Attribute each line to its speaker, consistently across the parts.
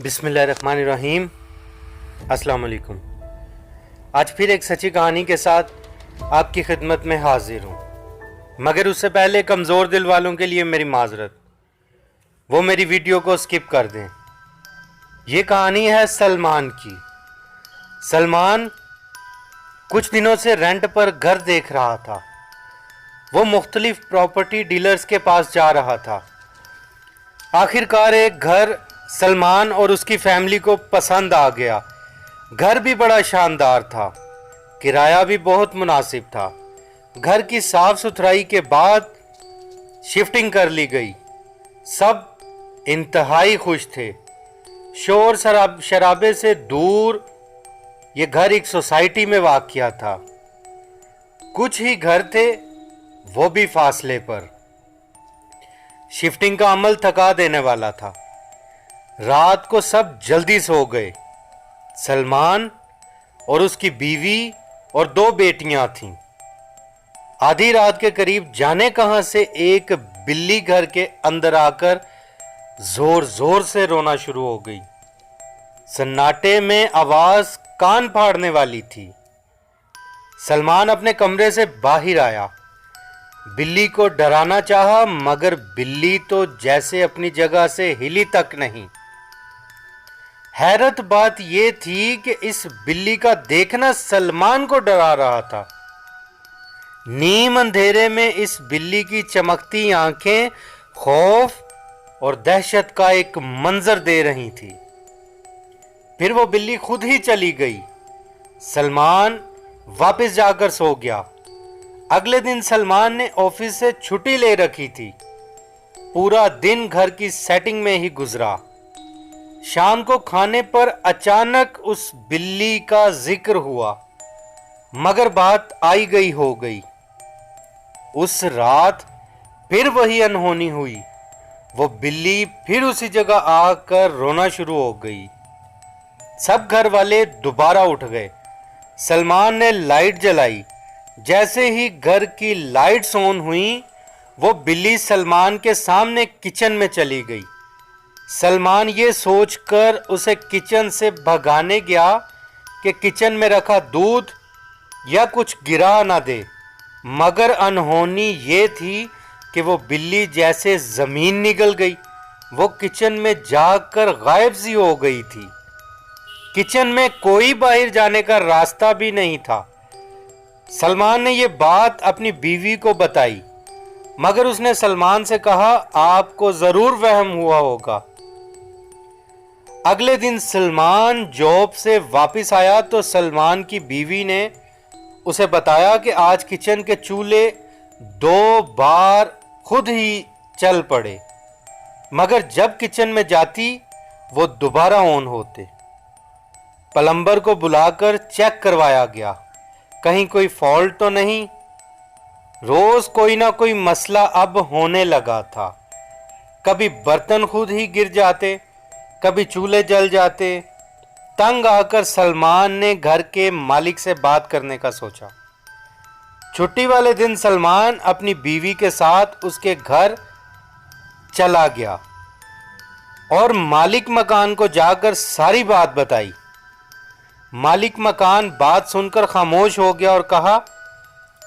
Speaker 1: बिस्मिल्लाहिर्रहमानिर्रहीम। अस्सलाम वालेकुम। आज फिर एक सच्ची कहानी के साथ आपकी खिदमत में हाजिर हूँ, मगर उससे पहले कमज़ोर दिल वालों के लिए मेरी माजरत, वो मेरी वीडियो को स्किप कर दें। ये कहानी है सलमान की। सलमान कुछ दिनों से रेंट पर घर देख रहा था। वो मुख्तलिफ प्रॉपर्टी डीलर्स के पास जा रहा था। आखिरकार एक घर सलमान और उसकी फैमिली को पसंद आ गया। घर भी बड़ा शानदार था, किराया भी बहुत मुनासिब था। घर की साफ सुथराई के बाद शिफ्टिंग कर ली गई। सब इंतहाई खुश थे। शोर शराबे से दूर ये घर एक सोसाइटी में वाक़या था। कुछ ही घर थे, वो भी फासले पर। शिफ्टिंग का अमल थका देने वाला था। रात को सब जल्दी सो गए। सलमान और उसकी बीवी और 2 बेटियां थीं। आधी रात के करीब जाने कहां से एक बिल्ली घर के अंदर आकर जोर जोर से रोना शुरू हो गई। सन्नाटे में आवाज कान फाड़ने वाली थी। सलमान अपने कमरे से बाहर आया। बिल्ली को डराना चाहा, मगर बिल्ली तो जैसे अपनी जगह से हिली तक नहीं। हैरत बात यह थी कि इस बिल्ली का देखना सलमान को डरा रहा था। नीम अंधेरे में इस बिल्ली की चमकती आंखें खौफ और दहशत का एक मंजर दे रही थी। फिर वो बिल्ली खुद ही चली गई। सलमान वापस जाकर सो गया। अगले दिन सलमान ने ऑफिस से छुट्टी ले रखी थी। पूरा दिन घर की सेटिंग में ही गुजरा। शाम को खाने पर अचानक उस बिल्ली का जिक्र हुआ, मगर बात आई गई हो गई। उस रात फिर वही अनहोनी हुई। वो बिल्ली फिर उसी जगह आकर रोना शुरू हो गई। सब घर वाले दोबारा उठ गए। सलमान ने लाइट जलाई। जैसे ही घर की लाइट्स ऑन हुई, वो बिल्ली सलमान के सामने किचन में चली गई। सलमान ये सोचकर उसे किचन से भगाने गया कि किचन में रखा दूध या कुछ गिरा ना दे, मगर अनहोनी ये थी कि वो बिल्ली जैसे जमीन निगल गई। वो किचन में जाकर गायब सी हो गई थी। किचन में कोई बाहर जाने का रास्ता भी नहीं था। सलमान ने यह बात अपनी बीवी को बताई, मगर उसने सलमान से कहा, आपको जरूर वहम हुआ होगा। अगले दिन सलमान जॉब से वापस आया तो सलमान की बीवी ने उसे बताया कि आज किचन के चूल्हे 2 बार खुद ही चल पड़े, मगर जब किचन में जाती वो दोबारा ऑन होते। प्लम्बर को बुलाकर चेक करवाया गया, कहीं कोई फॉल्ट तो नहीं। रोज कोई ना कोई मसला अब होने लगा था। कभी बर्तन खुद ही गिर जाते, कभी चूल्हे जल जाते। तंग आकर सलमान ने घर के मालिक से बात करने का सोचा। छुट्टी वाले दिन सलमान अपनी बीवी के साथ उसके घर चला गया और मालिक मकान को जाकर सारी बात बताई। मालिक मकान बात सुनकर खामोश हो गया और कहा,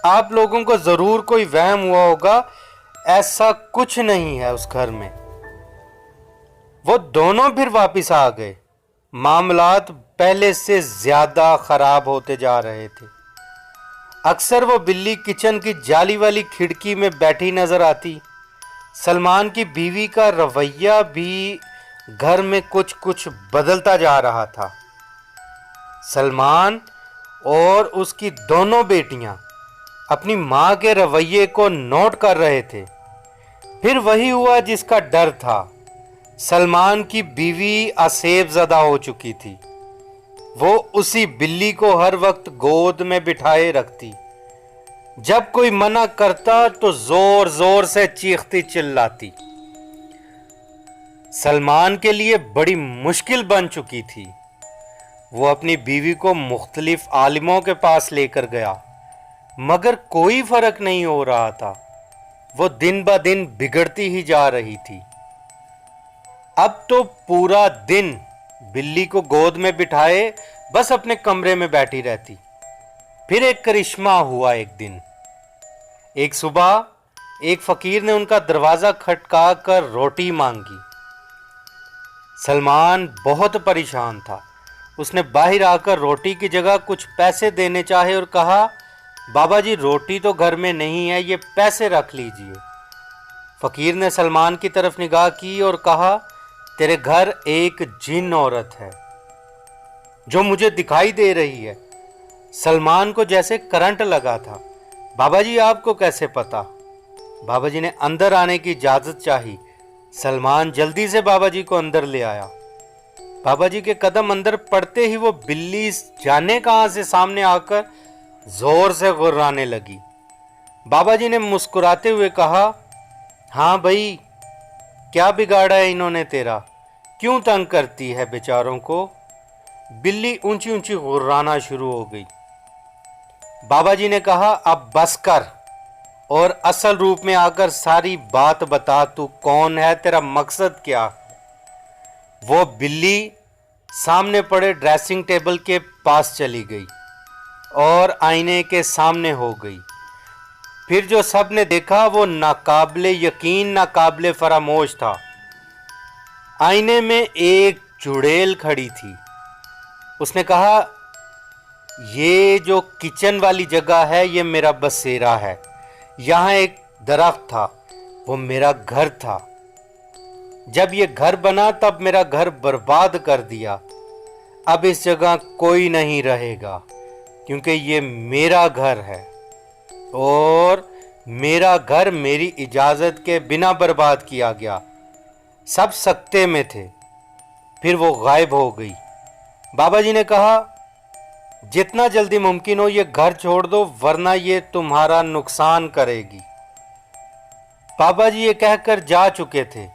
Speaker 1: आप लोगों को जरूर कोई वहम हुआ होगा, ऐसा कुछ नहीं है उस घर में। वो दोनों फिर वापस आ गए। मामलात पहले से ज्यादा खराब होते जा रहे थे। अक्सर वो बिल्ली किचन की जाली वाली खिड़की में बैठी नजर आती। सलमान की बीवी का रवैया भी घर में कुछ कुछ बदलता जा रहा था। सलमान और उसकी दोनों बेटियां अपनी मां के रवैये को नोट कर रहे थे। फिर वही हुआ जिसका डर था। सलमान की बीवी आसेब ज़दा हो चुकी थी। वो उसी बिल्ली को हर वक्त गोद में बिठाए रखती। जब कोई मना करता तो जोर जोर से चीखती चिल्लाती। सलमान के लिए बड़ी मुश्किल बन चुकी थी। वो अपनी बीवी को मुख्तलिफ आलिमों के पास लेकर गया, मगर कोई फर्क नहीं हो रहा था। वो दिन ब दिन बिगड़ती ही जा रही थी। अब तो पूरा दिन बिल्ली को गोद में बिठाए बस अपने कमरे में बैठी रहती। फिर एक करिश्मा हुआ। एक दिन एक सुबह एक फकीर ने उनका दरवाजा खटका कर रोटी मांगी। सलमान बहुत परेशान था। उसने बाहर आकर रोटी की जगह कुछ पैसे देने चाहे और कहा, बाबा जी रोटी तो घर में नहीं है, ये पैसे रख लीजिए। फकीर ने सलमान की तरफ निगाह की और कहा, तेरे घर एक जिन औरत है जो मुझे दिखाई दे रही है। सलमान को जैसे करंट लगा था। बाबा जी आपको कैसे पता? बाबा जी ने अंदर आने की इजाजत चाही। सलमान जल्दी से बाबा जी को अंदर ले आया। बाबा जी के कदम अंदर पड़ते ही वो बिल्ली जाने कहां से सामने आकर जोर से गुर्राने लगी। बाबा जी ने मुस्कुराते हुए कहा, हाँ भाई, क्या बिगाड़ा है इन्होंने तेरा? क्यों तंग करती है बेचारों को? बिल्ली ऊंची ऊंची गुर्राना शुरू हो गई। बाबा जी ने कहा, अब बस कर और असल रूप में आकर सारी बात बता। तू कौन है? तेरा मकसद क्या? वो बिल्ली सामने पड़े ड्रेसिंग टेबल के पास चली गई और आईने के सामने हो गई। फिर जो सब ने देखा वो नाकाबिले यकीन, नाकाबिले फरामोश था। आईने में एक चुड़ैल खड़ी थी। उसने कहा, ये जो किचन वाली जगह है ये मेरा बसेरा है। यहाँ एक दरख्त था, वो मेरा घर था। जब ये घर बना तब मेरा घर बर्बाद कर दिया। अब इस जगह कोई नहीं रहेगा क्योंकि ये मेरा घर है और मेरा घर मेरी इजाज़त के बिना बर्बाद किया गया। सब सकते में थे। फिर वो गायब हो गई। बाबा जी ने कहा, जितना जल्दी मुमकिन हो ये घर छोड़ दो वरना ये तुम्हारा नुकसान करेगी। बाबा जी ये कहकर जा चुके थे।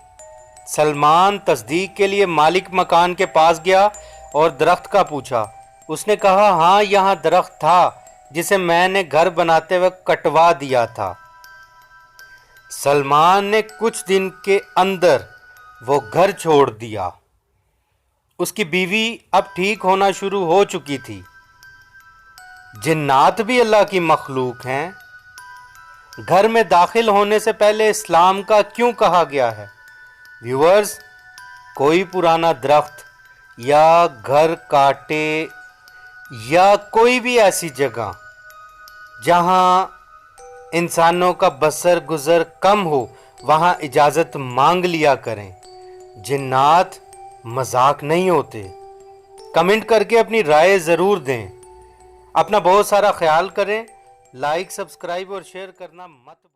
Speaker 1: सलमान तस्दीक के लिए मालिक मकान के पास गया और दरख्त का पूछा। उसने कहा, हाँ यहाँ दरख्त था जिसे मैंने घर बनाते वक्त कटवा दिया था। सलमान ने कुछ दिन के अंदर वो घर छोड़ दिया। उसकी बीवी अब ठीक होना शुरू हो चुकी थी। जिन्नात भी अल्लाह की मखलूक हैं। घर में दाखिल होने से पहले इस्लाम का क्यों कहा गया है? व्यूअर्स, कोई पुराना दरख्त या घर काटे या कोई भी ऐसी जगह जहां इंसानों का बसर गुजर कम हो वहां इजाज़त मांग लिया करें। जिन्नात मजाक नहीं होते। कमेंट करके अपनी राय ज़रूर दें। अपना बहुत सारा ख्याल करें। लाइक, सब्सक्राइब और शेयर करना मत भूलें।